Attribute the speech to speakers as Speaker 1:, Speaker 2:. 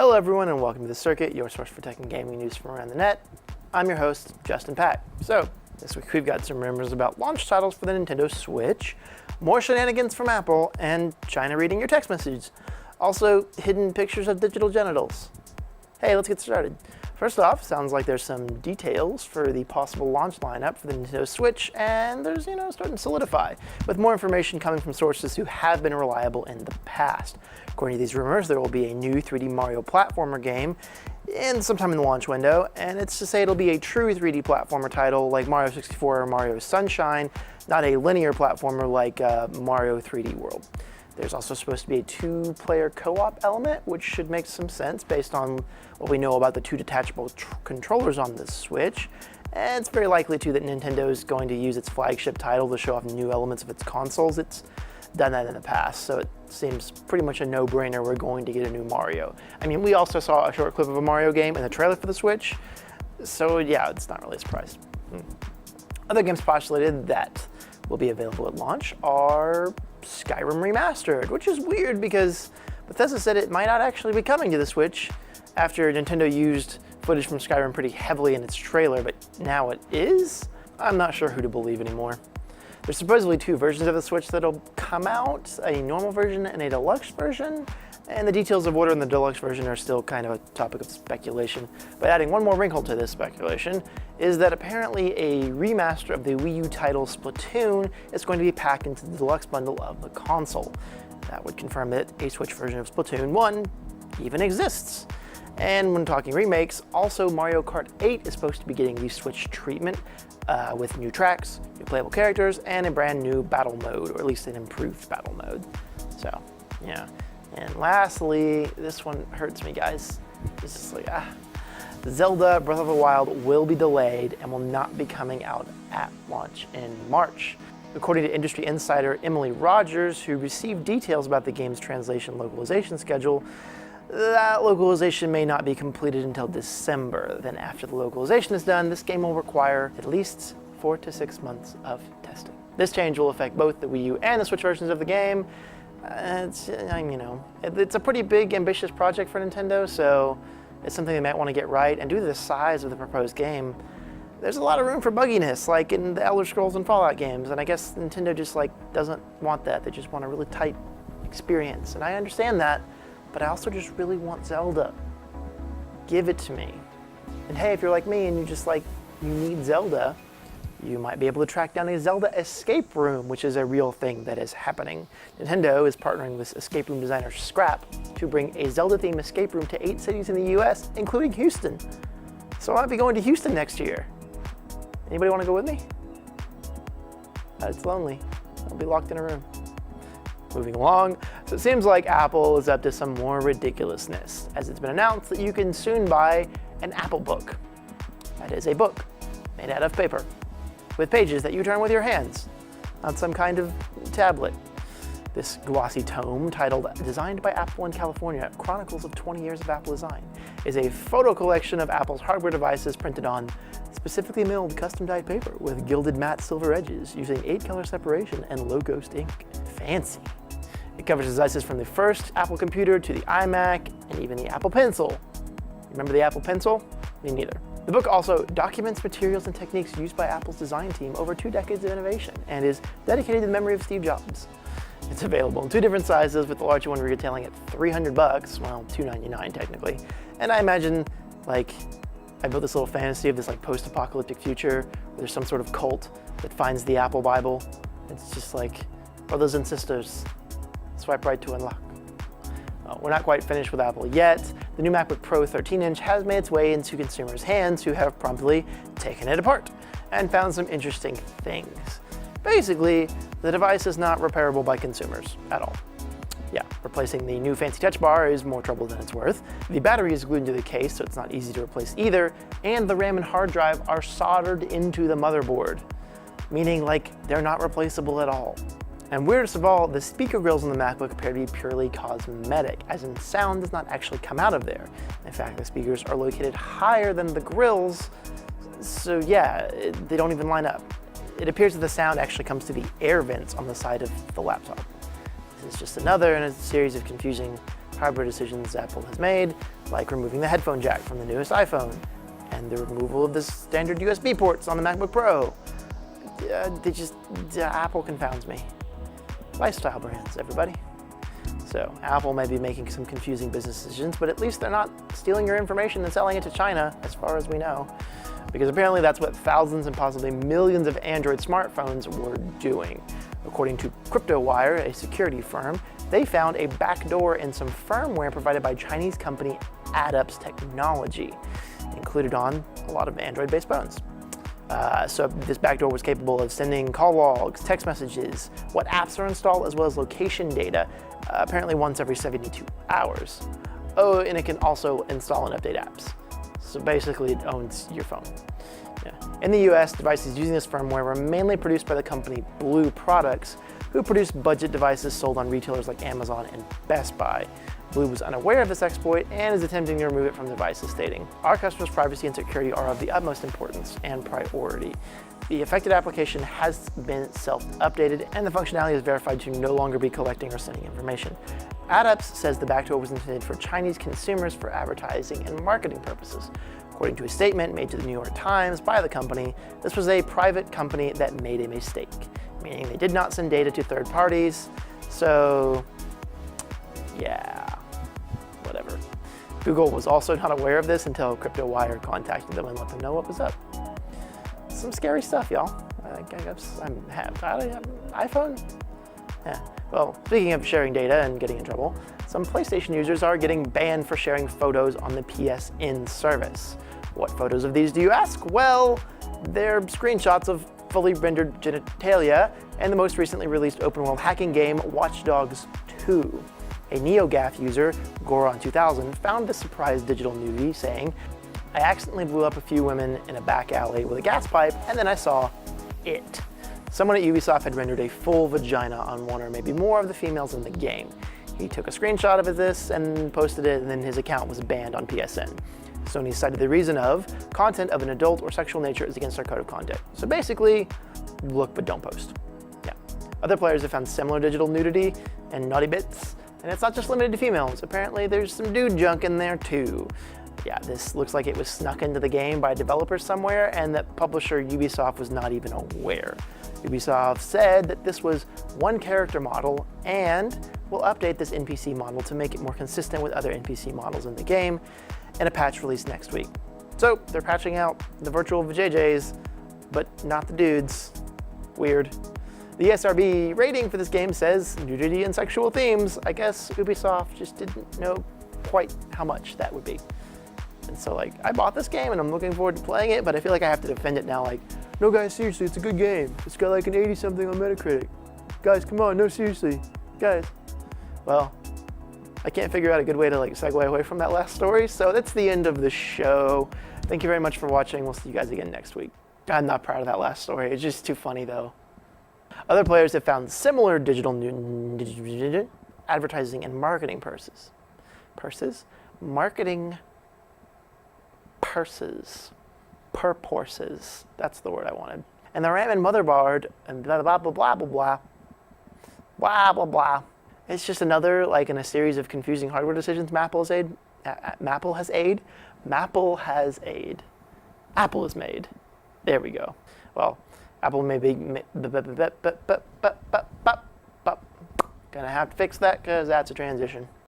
Speaker 1: Hello everyone and welcome to The Circuit, your source for tech and gaming news from around the net. I'm your host, Justin Pack. So, this week we've got some rumors about launch titles for the Nintendo Switch, more shenanigans from Apple, and China reading your text messages. Also, hidden pictures of digital genitals. Hey, let's get started. First off, sounds like there's some details for the possible launch lineup for the Nintendo Switch, and there's, starting to solidify, with more information coming from sources who have been reliable in the past. According to these rumors, there will be a new 3D Mario platformer game sometime in the launch window, and it's to say it'll be a true 3D platformer title like Mario 64 or Mario Sunshine, not a linear platformer like Mario 3D World. There's also supposed to be a two-player co-op element, which should make some sense based on what we know about the two detachable controllers on the Switch. And it's very likely, too, that Nintendo is going to use its flagship title to show off new elements of its consoles. It's done that in the past, so it seems pretty much a no-brainer we're going to get a new Mario. I mean, we also saw a short clip of a Mario game in the trailer for the Switch, so yeah, it's not really a surprise. Other games postulated that will be available at launch are Skyrim Remastered, which is weird because Bethesda said it might not actually be coming to the Switch after Nintendo used footage from Skyrim pretty heavily in its trailer, but now it is? I'm not sure who to believe anymore. There's supposedly two versions of the Switch that'll come out, a normal version and a deluxe version, and the details of what are in the deluxe version are still kind of a topic of speculation. But adding one more wrinkle to this speculation is that apparently a remaster of the Wii U title Splatoon is going to be packed into the deluxe bundle of the console. That would confirm that a Switch version of Splatoon 1 even exists. And when talking remakes, also Mario Kart 8 is supposed to be getting the Switch treatment with new tracks, new playable characters, and a brand new battle mode, or at least an improved battle mode. So, yeah. And lastly, this one hurts me, guys. This is like, Zelda Breath of the Wild will be delayed and will not be coming out at launch in March. According to industry insider Emily Rogers, who received details about the game's translation localization schedule, that localization may not be completed until December. Then after the localization is done, this game will require at least 4 to 6 months of testing. This change will affect both the Wii U and the Switch versions of the game. It's a pretty big, ambitious project for Nintendo, so it's something they might want to get right. And due to the size of the proposed game, there's a lot of room for bugginess, like in the Elder Scrolls and Fallout games. And I guess Nintendo just doesn't want that. They just want a really tight experience. And I understand that, but I also just really want Zelda. Give it to me. And hey, if you're like me and you need Zelda, you might be able to track down a Zelda escape room, which is a real thing that is happening. Nintendo is partnering with escape room designer Scrap to bring a Zelda-themed escape room to 8 cities in the US, including Houston. So I might be going to Houston next year. Anybody want to go with me? It's lonely. I'll be locked in a room. Moving along, so it seems like Apple is up to some more ridiculousness, as it's been announced that you can soon buy an Apple Book. That is a book made out of paper, with pages that you turn with your hands on some kind of tablet. This glossy tome, titled Designed by Apple in California, Chronicles of 20 Years of Apple Design, is a photo collection of Apple's hardware devices printed on specifically milled custom-dyed paper with gilded matte silver edges using 8-color separation and low-ghost ink. Fancy. It covers devices from the first Apple computer to the iMac and even the Apple Pencil. Remember the Apple Pencil? Me neither. The book also documents materials and techniques used by Apple's design team over 2 decades of innovation and is dedicated to the memory of Steve Jobs. It's available in 2 different sizes, with the larger one retailing at $300, well, $299 technically. And I imagine, I built this little fantasy of this post-apocalyptic future where there's some sort of cult that finds the Apple Bible. It's just brothers and sisters, swipe right to unlock. We're not quite finished with Apple yet. The new MacBook Pro 13-inch has made its way into consumers' hands, who have promptly taken it apart and found some interesting things. Basically, the device is not repairable by consumers at all. Yeah, replacing the new fancy touch bar is more trouble than it's worth. The battery is glued into the case, so it's not easy to replace either, and the RAM and hard drive are soldered into the motherboard, meaning they're not replaceable at all. And weirdest of all, the speaker grills on the MacBook appear to be purely cosmetic, as in sound does not actually come out of there. In fact, the speakers are located higher than the grills, so yeah, they don't even line up. It appears that the sound actually comes through the air vents on the side of the laptop. This is just another in a series of confusing hardware decisions Apple has made, like removing the headphone jack from the newest iPhone, and the removal of the standard USB ports on the MacBook Pro. Apple confounds me. Lifestyle brands, everybody. So Apple may be making some confusing business decisions, but at least they're not stealing your information and selling it to China, as far as we know. Because apparently that's what thousands and possibly millions of Android smartphones were doing. According to CryptoWire, a security firm, they found a backdoor in some firmware provided by Chinese company Adapts Technology, included on a lot of Android-based phones. So this backdoor was capable of sending call logs, text messages, what apps are installed, as well as location data, apparently once every 72 hours. Oh, and it can also install and update apps. So basically it owns your phone. Yeah. In the US, devices using this firmware were mainly produced by the company Blue Products, who produced budget devices sold on retailers like Amazon and Best Buy. Blue was unaware of this exploit and is attempting to remove it from the devices, stating, "Our customers' privacy and security are of the utmost importance and priority. The affected application has been self-updated and the functionality is verified to no longer be collecting or sending information." Adapts says the backdoor was intended for Chinese consumers for advertising and marketing purposes. According to a statement made to the New York Times by the company, this was a private company that made a mistake, meaning they did not send data to third parties. So, yeah, whatever. Google was also not aware of this until CryptoWire contacted them and let them know what was up. Some scary stuff, y'all. I guess I have iPhone? Yeah. Well, speaking of sharing data and getting in trouble, some PlayStation users are getting banned for sharing photos on the PSN service. What photos of these do you ask? Well, they're screenshots of fully rendered genitalia and the most recently released open-world hacking game Watchdogs 2. A NeoGAF user, Goron2000, found this surprise digital nudity, saying, "I accidentally blew up a few women in a back alley with a gas pipe, and then I saw it." Someone at Ubisoft had rendered a full vagina on one or maybe more of the females in the game. He took a screenshot of this and posted it, and then his account was banned on PSN. Sony cited the reason of content of an adult or sexual nature is against our code of conduct. So basically, look but don't post. Yeah. Other players have found similar digital nudity and naughty bits, and it's not just limited to females. Apparently there's some dude junk in there too. Yeah, this looks like it was snuck into the game by developers somewhere, and that publisher Ubisoft was not even aware. Ubisoft said that this was one character model and will update this NPC model to make it more consistent with other NPC models in the game, and a patch released next week. So they're patching out the virtual vajayjays, but not the dudes. Weird. The SRB rating for this game says nudity and sexual themes. I guess Ubisoft just didn't know quite how much that would be. And so I bought this game and I'm looking forward to playing it, but I feel like I have to defend it now. No guys, seriously, it's a good game. It's got an 80 something on Metacritic. Guys, come on, no, seriously, guys. Well, I can't figure out a good way to segue away from that last story, so that's the end of the show. Thank you very much for watching. We'll see you guys again next week. I'm not proud of that last story. It's just too funny though. Other players have found similar digital advertising and marketing purses. Marketing purses. Purposes. That's the word I wanted. And the RAM and motherboard and blah blah blah blah blah blah blah blah blah. It's just another in a series of confusing hardware decisions Apple has made. There we go. Well, Apple may be gonna have to fix that because that's a transition.